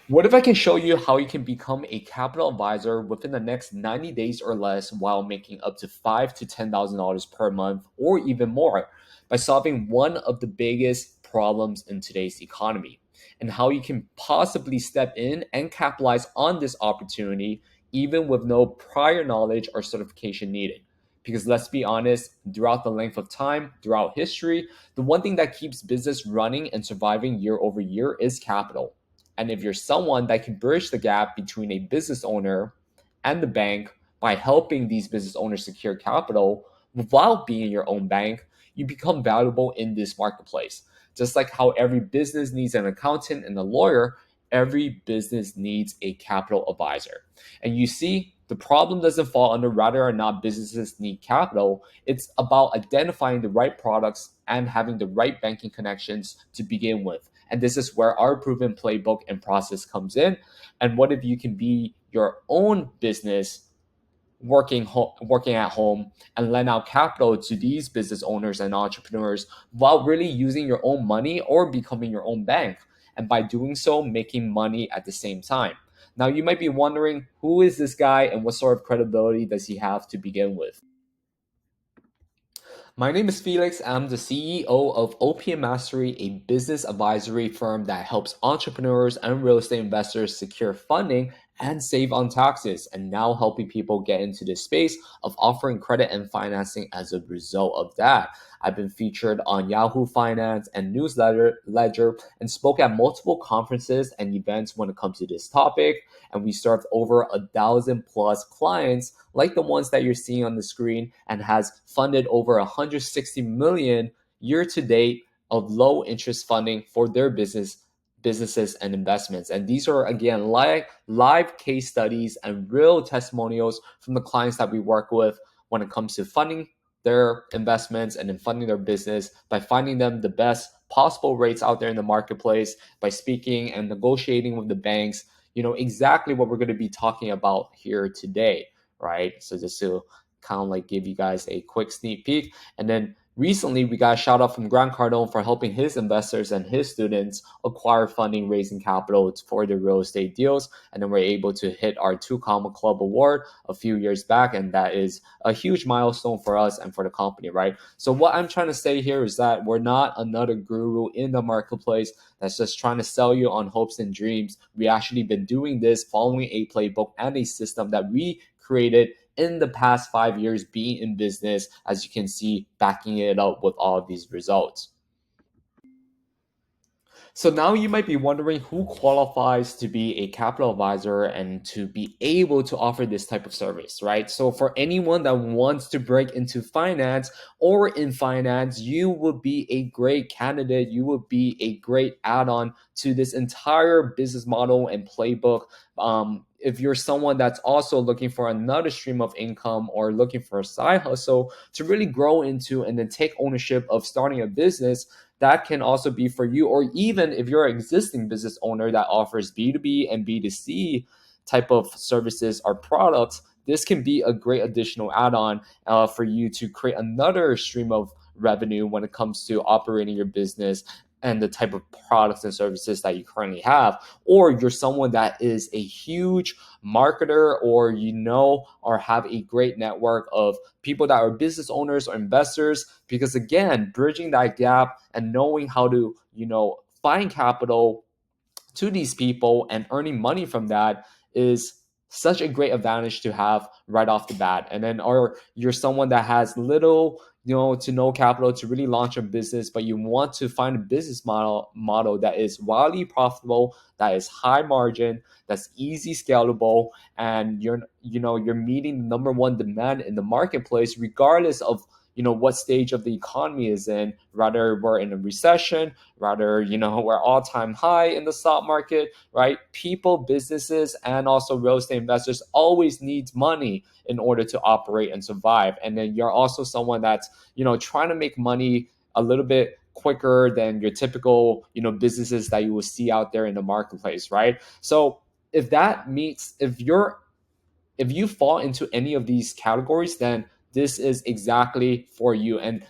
What if I can show you how you can become a capital advisor within the next 90 days or less while making up to five to $10,000 per month or even more by solving one of the biggest problems in today's economy, and how you can possibly step in and capitalize on this opportunity even with no prior knowledge or certification needed. Because let's be honest, throughout the length of time, throughout history, the one thing that keeps business running and surviving year over year is capital. And if you're someone that can bridge the gap between a business owner and the bank by helping these business owners secure capital without being your own bank, you become valuable in this marketplace. Just like how every business needs an accountant and a lawyer, every business needs a capital advisor. And you see, the problem doesn't fall under whether or not businesses need capital. It's about identifying the right products and having the right banking connections to begin with. And this is where our proven playbook and process comes in. And what if you can be your own business working at home and lend out capital to these business owners and entrepreneurs while really using your own money or becoming your own bank, and by doing so making money at the same time. Now you might be wondering, who is this guy and what sort of credibility does he have to begin with? My name is Felix. I'm the CEO of OPM Mastery, a business advisory firm that helps entrepreneurs and real estate investors secure funding and save on taxes, and now helping people get into the space of offering credit and financing as a result of that. I've been featured on Yahoo Finance and Newsletter Ledger and spoke at multiple conferences and events when it comes to this topic. And we served over 1,000 plus clients like the ones that you're seeing on the screen, and has funded over 160 million year to date of low interest funding for their businesses and investments. And these are again live case studies and real testimonials from the clients that we work with when it comes to funding their investments and in funding their business by finding them the best possible rates out there in the marketplace, by speaking and negotiating with the banks. You know exactly what we're going to be talking about here today, right? So just to kind of like give you guys a quick sneak peek. And then recently we got a shout out from Grant Cardone for helping his investors and his students acquire funding, raising capital for their real estate deals. And then we're able to hit our 2 Comma Club award a few years back. And that is a huge milestone for us and for the company, right? So what I'm trying to say here is that we're not another guru in the marketplace that's just trying to sell you on hopes and dreams. We actually been doing this following a playbook and a system that we created in the past 5 years being in business, as you can see, backing it up with all of these results. So now you might be wondering, who qualifies to be a capital advisor and to be able to offer this type of service, right? So for anyone that wants to break into finance or in finance, you would be a great candidate. You would be a great add-on to this entire business model and playbook. If you're someone that's also looking for another stream of income or looking for a side hustle to really grow into and then take ownership of starting a business, that can also be for you. Or even if you're an existing business owner that offers B2B and B2C type of services or products, this can be a great additional add-on for you to create another stream of revenue when it comes to operating your business and the type of products and services that you currently have. Or you're someone that is a huge marketer, or or have a great network of people that are business owners or investors, because again, bridging that gap and knowing how to find capital to these people and earning money from that is such a great advantage to have right off the bat. And then, or you're someone that has little to no capital to really launch a business, but you want to find a business model that is wildly profitable, that is high margin, that's easy scalable, and you're meeting the number one demand in the marketplace regardless of what stage of the economy is in, rather we're in a recession, rather we're all-time high in the stock market, right? People, businesses, and also real estate investors always needs money in order to operate and survive. And then you're also someone that's trying to make money a little bit quicker than your typical businesses that you will see out there in the marketplace, right? So if you fall into any of these categories, then this is exactly for you. And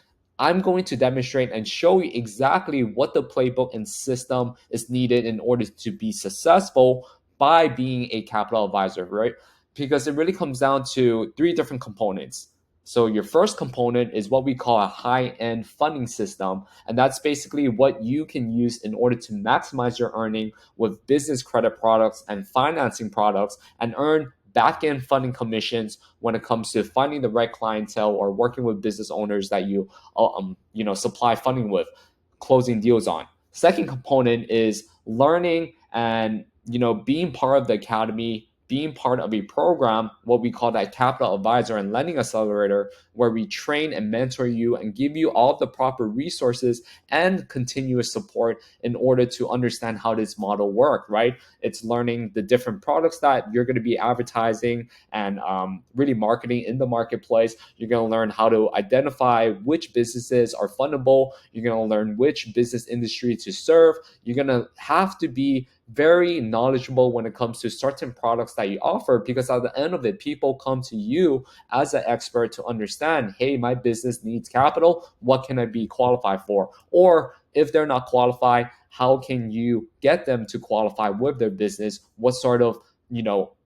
I'm going to demonstrate and show you exactly what the playbook and system is needed in order to be successful by being a capital advisor, right? Because it really comes down to three different components. So your first component is what we call a high-end funding system, and that's basically what you can use in order to maximize your earning with business credit products and financing products and earn back-end funding commissions when it comes to finding the right clientele or working with business owners that you supply funding with, closing deals on. Second component is learning and being part of the academy, being part of a program, what we call that capital advisor and lending accelerator, where we train and mentor you and give you all the proper resources and continuous support in order to understand how this model work, right? It's learning the different products that you're going to be advertising and really marketing in the marketplace. You're going to learn how to identify which businesses are fundable. You're going to learn which business industry to serve. You're going to have to be very knowledgeable when it comes to certain products that you offer, because at the end of it, people come to you as an expert to understand, hey, my business needs capital. What can I be qualified for? Or if they're not qualified, how can you get them to qualify with their business? What sort of,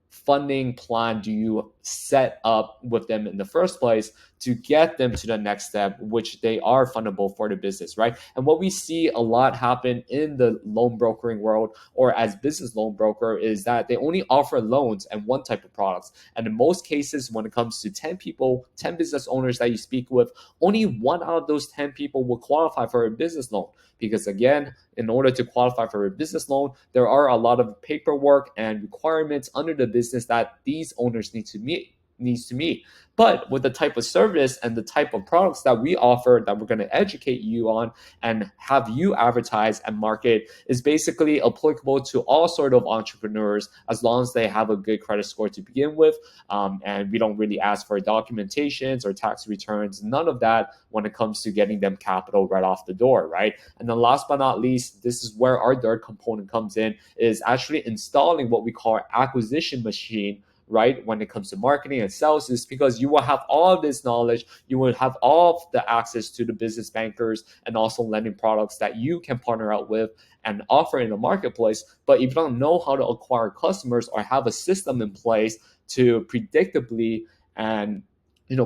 funding plan do you set up with them in the first place to get them to the next step, which they are fundable for the business, right? And what we see a lot happen in the loan brokering world or as business loan broker is that they only offer loans and one type of products. And in most cases, when it comes to 10 people, 10 business owners that you speak with, only one out of those 10 people will qualify for a business loan. Because again, in order to qualify for a business loan, there are a lot of paperwork and requirements under the business that these owners needs to meet. But with the type of service and the type of products that we offer that we're going to educate you on and have you advertise and market is basically applicable to all sort of entrepreneurs as long as they have a good credit score to begin with. And we don't really ask for documentations or tax returns, none of that when it comes to getting them capital right off the door, right? And then last but not least, this is where our third component comes in, is actually installing what we call acquisition machine, right? When it comes to marketing and sales, is because you will have all of this knowledge, you will have all of the access to the business bankers and also lending products that you can partner out with and offer in the marketplace. But if you don't know how to acquire customers or have a system in place to predictably and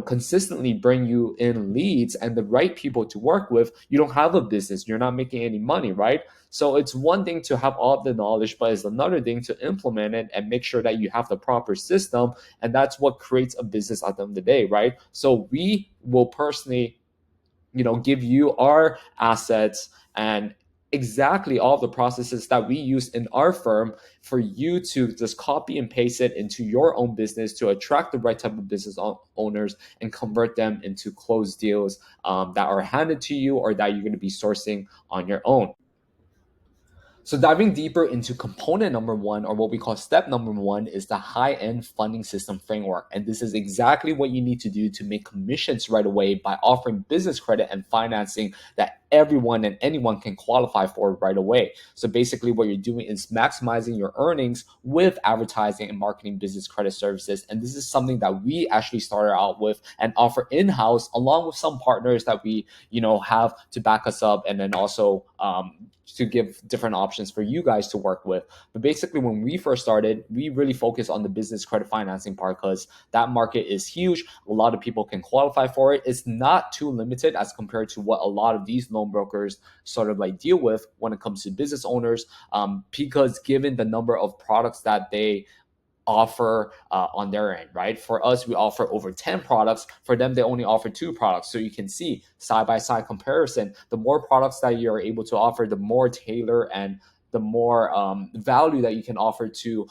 consistently bring you in leads and the right people to work with, you don't have a business, you're not making any money, right? So it's one thing to have all of the knowledge, but it's another thing to implement it and make sure that you have the proper system. And that's what creates a business at the end of the day, right? So we will personally give you our assets and exactly all the processes that we use in our firm for you to just copy and paste it into your own business to attract the right type of business owners and convert them into closed deals that are handed to you or that you're going to be sourcing on your own. So diving deeper into component number one, or what we call step number one, is the high-end funding system framework. And this is exactly what you need to do to make commissions right away by offering business credit and financing that everyone and anyone can qualify for right away. So basically what you're doing is maximizing your earnings with advertising and marketing business credit services. And this is something that we actually started out with and offer in-house along with some partners that we, have to back us up, and then also to give different options for you guys to work with. But basically, when we first started, we really focused on the business credit financing part because that market is huge. A lot of people can qualify for it. It's not too limited as compared to what a lot of these loan brokers sort of like deal with when it comes to business owners, because given the number of products that they offer on their end, right? For us, we offer over 10 products. For them, they only offer 2 products. So you can see side by side comparison. The more products that you're able to offer, the more tailor and the more value that you can offer to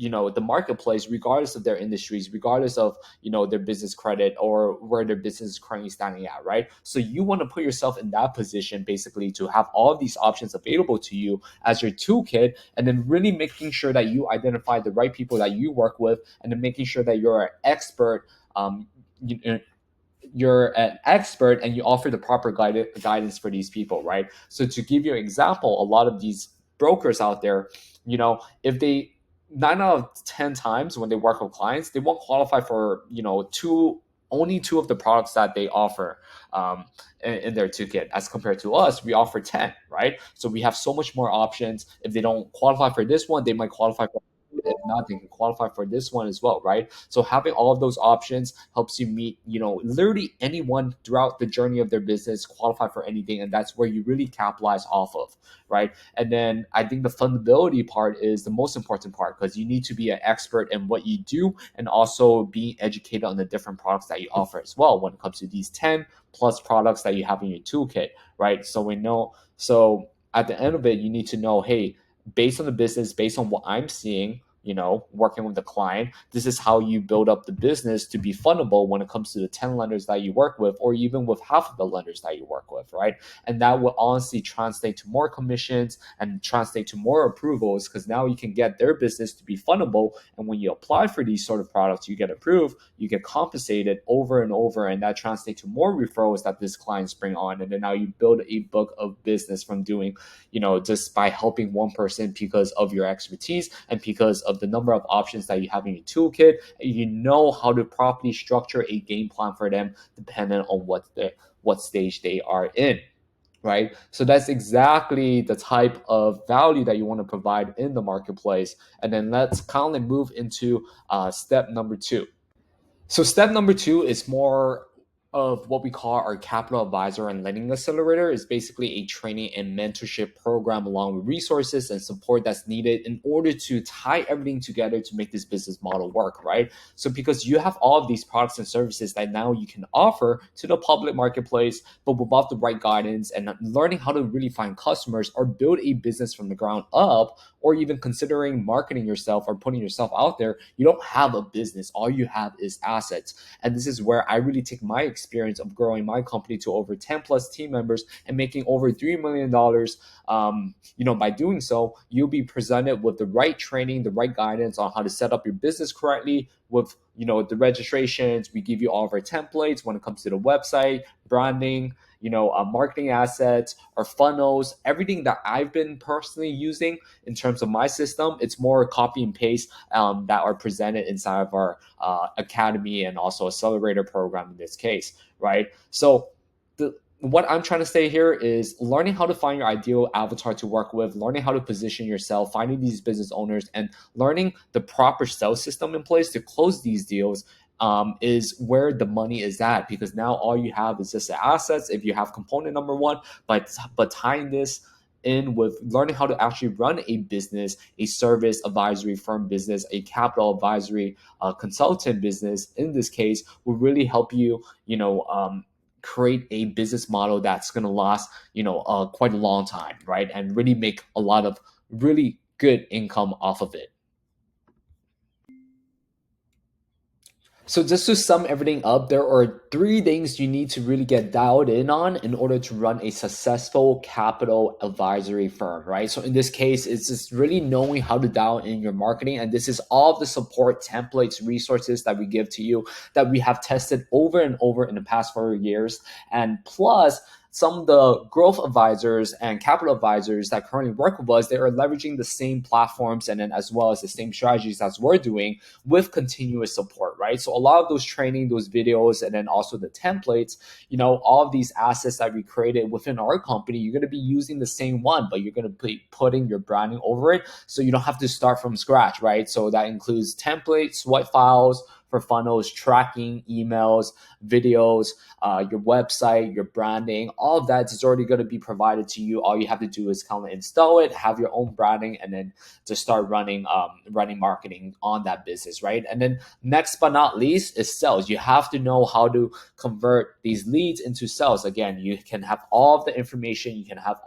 the marketplace, regardless of their industries, regardless of their business credit or where their business is currently standing at, right? So you want to put yourself in that position basically to have all of these options available to you as your toolkit, and then really making sure that you identify the right people that you work with, and then making sure that you're an expert. You're an expert and you offer the proper guidance for these people, right? So to give you an example, a lot of these brokers out there, if they 9 out of 10 times when they work with clients, they won't qualify for 2 only two of the products that they offer in their toolkit. As compared to us, we offer 10, right? So we have so much more options. If they don't qualify for this one, they might qualify for, if not, they can qualify for this one as well, right? So having all of those options helps you meet, literally anyone throughout the journey of their business, qualify for anything, and that's where you really capitalize off of, right? And then I think the fundability part is the most important part, because you need to be an expert in what you do and also being educated on the different products that you offer as well when it comes to these 10 plus products that you have in your toolkit, right? So we know, so at the end of it, you need to know, hey, based on the business, based on what I'm seeing, working with the client, this is how you build up the business to be fundable when it comes to the 10 lenders that you work with, or even with half of the lenders that you work with, right? And that will honestly translate to more commissions and translate to more approvals, because now you can get their business to be fundable. And when you apply for these sort of products, you get approved, you get compensated over and over, and that translates to more referrals that this clients bring on. And then now you build a book of business from doing, just by helping one person, because of your expertise and because of the number of options that you have in your toolkit. You know how to properly structure a game plan for them depending on what stage they are in, right? So that's exactly the type of value that you want to provide in the marketplace. And then let's kind of move into step number two. So step number two is more of what we call our capital advisor and lending accelerator. Is basically a training and mentorship program along with resources and support that's needed in order to tie everything together to make this business model work, right? So because you have all of these products and services that now you can offer to the public marketplace, but without the right guidance and learning how to really find customers or build a business from the ground up, or even considering marketing yourself or putting yourself out there, you don't have a business. All you have is assets. And this is where I really take my experience of growing my company to over 10 plus team members and making over $3 million. By doing so, you'll be presented with the right training, the right guidance on how to set up your business correctly with, the registrations. We give you all of our templates when it comes to the website, branding, marketing assets, our funnels, everything that I've been personally using in terms of my system. It's more copy and paste that are presented inside of our academy and also accelerator program in this case, right? So what I'm trying to say here is learning how to find your ideal avatar to work with, learning how to position yourself, finding these business owners, and learning the proper sales system in place to close these deals is where the money is at, because now all you have is just the assets if you have component number one, but tying this in with learning how to actually run a business, a service advisory firm business, a capital advisory consultant business in this case, will really help you, create a business model that's going to last, quite a long time, right? And really make a lot of really good income off of it. So just to sum everything up, there are three things you need to really get dialed in on in order to run a successful capital advisory firm, right? So in this case, it's just really knowing how to dial in your marketing. And this is all of the support templates, resources that we give to you that we have tested over and over in the past 4 years. And plus, some of the growth advisors and capital advisors that currently work with us, they are leveraging the same platforms and then as well as the same strategies as we're doing with continuous support, right? So a lot of those training, those videos, and then also the templates, all of these assets that we created within our company, you're going to be using the same one, but you're going to be putting your branding over it. So you don't have to start from scratch, right? So that includes templates, sweat files for funnels, tracking, emails, videos, your website, your branding, all of that is already going to be provided to you. All you have to do is kind of install it, have your own branding, and then just start running marketing on that business, right? And then next but not least is sales. You have to know how to convert these leads into sales. Again, you can have all of the information, you can have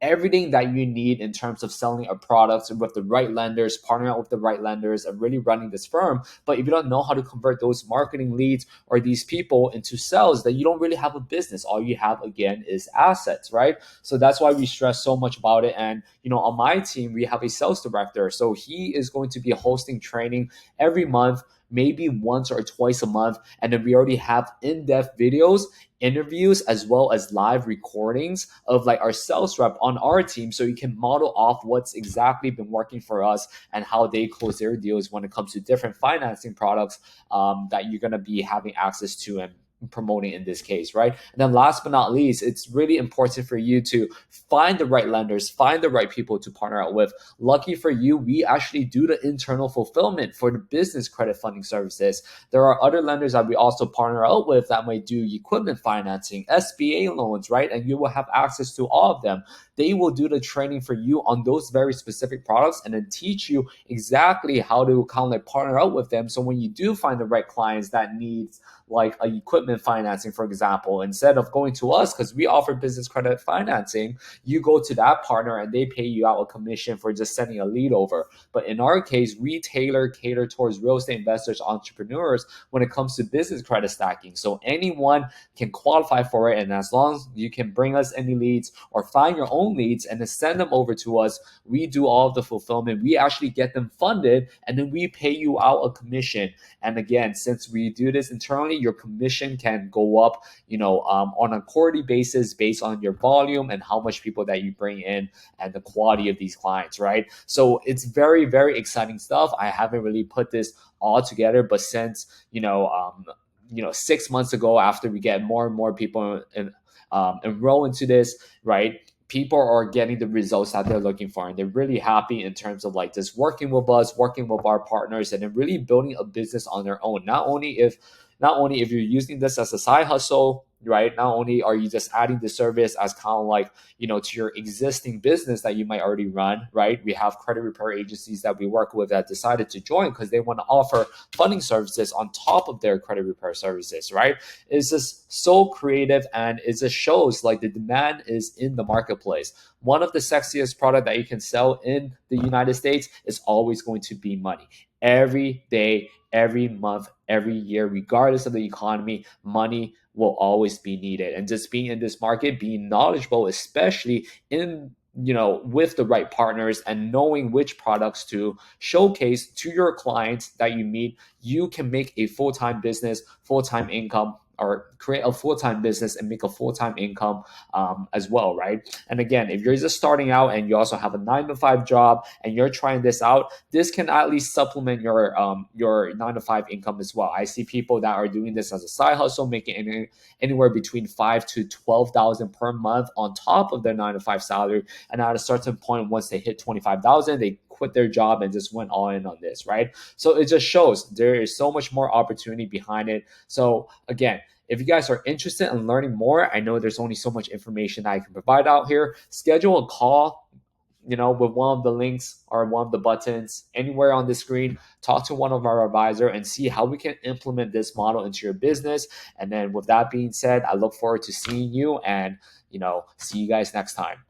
everything that you need in terms of selling a product with the right lenders, partnering up with the right lenders, and really running this firm. But if you don't know how to convert those marketing leads or these people into sales, then you don't really have a business. All you have, again, is assets, right? So that's why we stress so much about it. And, on my team, we have a sales director. So he is going to be hosting training every month, maybe once or twice a month. And then we already have in-depth videos, interviews, as well as live recordings of like our sales rep on our team, so you can model off what's exactly been working for us and how they close their deals when it comes to different financing products that you're going to be having access to and promoting in this case, right? And then last but not least, it's really important for you to find the right lenders, find the right people to partner out with. Lucky for you, we actually do the internal fulfillment for the business credit funding services. There are other lenders that we also partner out with that might do equipment financing, SBA loans, right? And you will have access to all of them. They will do the training for you on those very specific products and then teach you exactly how to kind of like partner out with them. So when you do find the right clients that needs like a equipment financing, for example, instead of going to us because we offer business credit financing, you go to that partner and they pay you out a commission for just sending a lead over. But in our case, we cater towards real estate investors, entrepreneurs when it comes to business credit stacking. So anyone can qualify for it, and as long as you can bring us any leads or find your own leads and then send them over to us, we do all of the fulfillment. We actually get them funded and then we pay you out a commission. And again, since we do this internally, your commission can go up, on a quarterly basis based on your volume and how much people that you bring in and the quality of these clients, right? So it's very, very exciting stuff. I haven't really put this all together, but since 6 months ago, after we get more and more people enroll into this, right? People are getting the results that they're looking for, and they're really happy in terms of like just working with us, working with our partners, and then really building a business on their own. Not only if you're using this as a side hustle, right? Not only are you just adding the service as kind of like, to your existing business that you might already run, right? We have credit repair agencies that we work with that decided to join because they want to offer funding services on top of their credit repair services, right? It's just so creative, and it just shows like the demand is in the marketplace. One of the sexiest product that you can sell in the United States is always going to be money. Every day, every month, every year, regardless of the economy, money will always be needed. And just being in this market, being knowledgeable, especially in with the right partners and knowing which products to showcase to your clients that you meet, you can make a full-time business, full-time income, or create a full-time business and make a full-time income as well, right? And again, if you're just starting out and you also have a 9 to 5 job and you're trying this out, this can at least supplement your 9 to 5 income as well. I see people that are doing this as a side hustle, making anywhere between 5 to 12,000 per month on top of their 9 to 5 salary. And at a certain point, once they hit 25,000, they quit their job and just went all in on this, right? So it just shows there is so much more opportunity behind it. So again, if you guys are interested in learning more, I know there's only so much information I can provide out here. Schedule a call, with one of the links or one of the buttons anywhere on the screen. Talk to one of our advisors and see how we can implement this model into your business. And then with that being said, I look forward to seeing you and, see you guys next time.